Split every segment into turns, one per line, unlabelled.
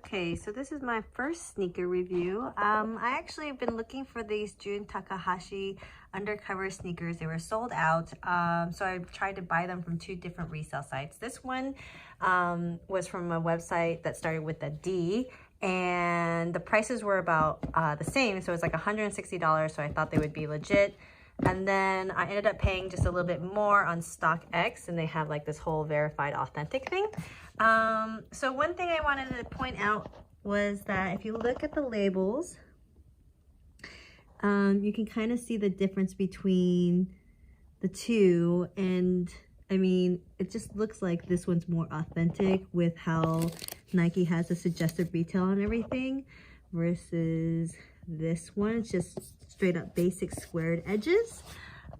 Okay, so this is my first sneaker review. I actually have been looking for these Jun Takahashi Undercover sneakers. They were sold out, so I tried to buy them from 2 different resale sites. This one was from a website that started with a D, and the prices were about the same, so it was like $160, so I thought they would be legit. And then I ended up paying just a little bit more on StockX, and they have like this whole verified authentic thing. So one thing I wanted to point out was that if you look at the labels, you can kind of see the difference between the two. And I mean, it just looks like this one's more authentic with how Nike has a suggested retail and everything versus this one. It's just straight up basic squared edges.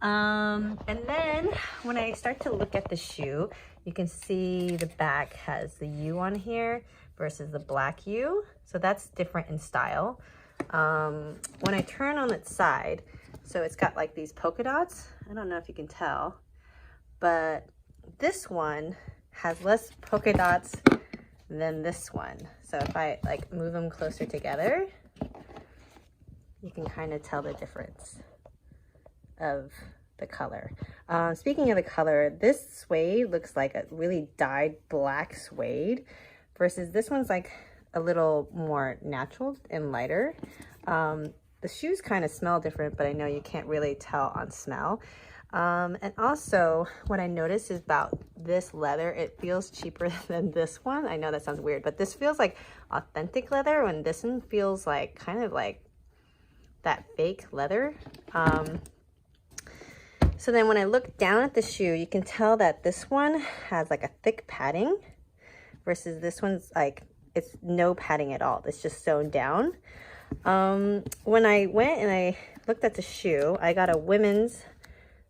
And then when I start to look at the shoe, you can see the back has the U on here versus the black U. So that's different in style. When I turn on its side, so it's got like these polka dots. I don't know if you can tell, but this one has less polka dots than this one. So if I like move them closer together, you can kind of tell the difference of the color. Speaking of the color, this suede looks like a really dyed black suede versus this one's like a little more natural and lighter. The shoes kind of smell different, but I know you can't really tell on smell. And also what I noticed is about this leather, it feels cheaper than this one. I know that sounds weird, but this feels like authentic leather, and this one feels like kind of like that fake leather. So then when I look down at the shoe, you can tell that this one has like a thick padding versus this one's like, it's no padding at all. It's just sewn down. When I went and I looked at the shoe, I got a women's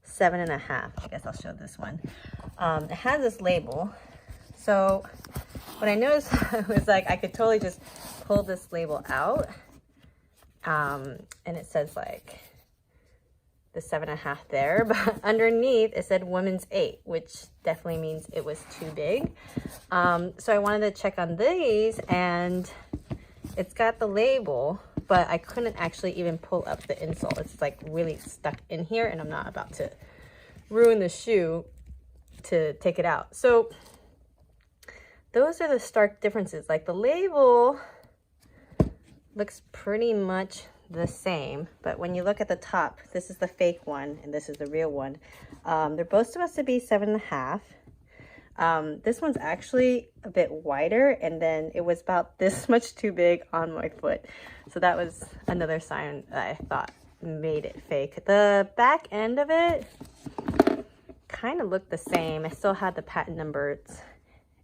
7.5. I guess I'll show this one. It has this label. So what I noticed was like, I could totally just pull this label out. And it says like the 7.5 there, but underneath it said women's 8, which definitely means it was too big. So I wanted to check on these, and it's got the label, but I couldn't actually even pull up the insole. It's like really stuck in here, and I'm not about to ruin the shoe to take it out. So those are the stark differences. Like the label looks pretty much the same, but when you look at the top, this is the fake one and this is the real one. They're both supposed to be 7.5. This one's actually a bit wider, and then it was about this much too big on my foot. So that was another sign that I thought made it fake. The back end of it kind of looked the same. I still had the patent numbers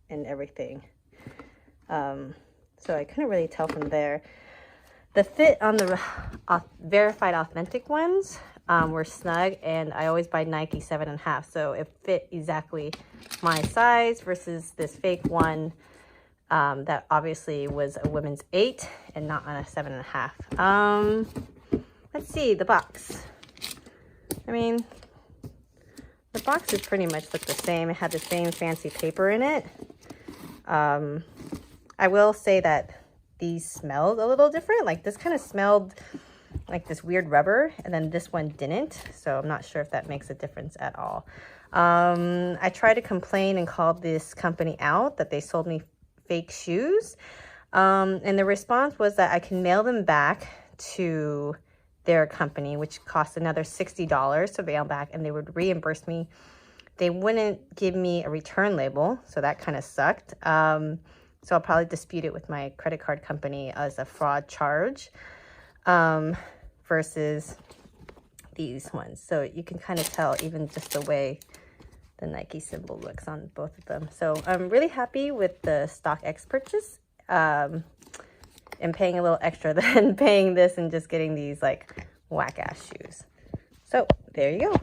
and everything. So I couldn't really tell from there. The fit on the verified authentic ones were snug, and I always buy Nike 7.5, so it fit exactly my size versus this fake one that obviously was a women's 8 and not on a 7.5. Let's see the box. I mean, the boxes pretty much look the same. It had the same fancy paper in it. I will say that these smelled a little different. Like this kind of smelled like this weird rubber, and then this one didn't. So I'm not sure if that makes a difference at all. I tried to complain and called this company out that they sold me fake shoes. And the response was that I can mail them back to their company, which cost another $60 to mail back, and they would reimburse me. They wouldn't give me a return label, so that kind of sucked. So I'll probably dispute it with my credit card company as a fraud charge versus these ones. So you can kind of tell even just the way the Nike symbol looks on both of them. So I'm really happy with the StockX purchase and paying a little extra than paying this and just getting these like whack-ass shoes. So there you go.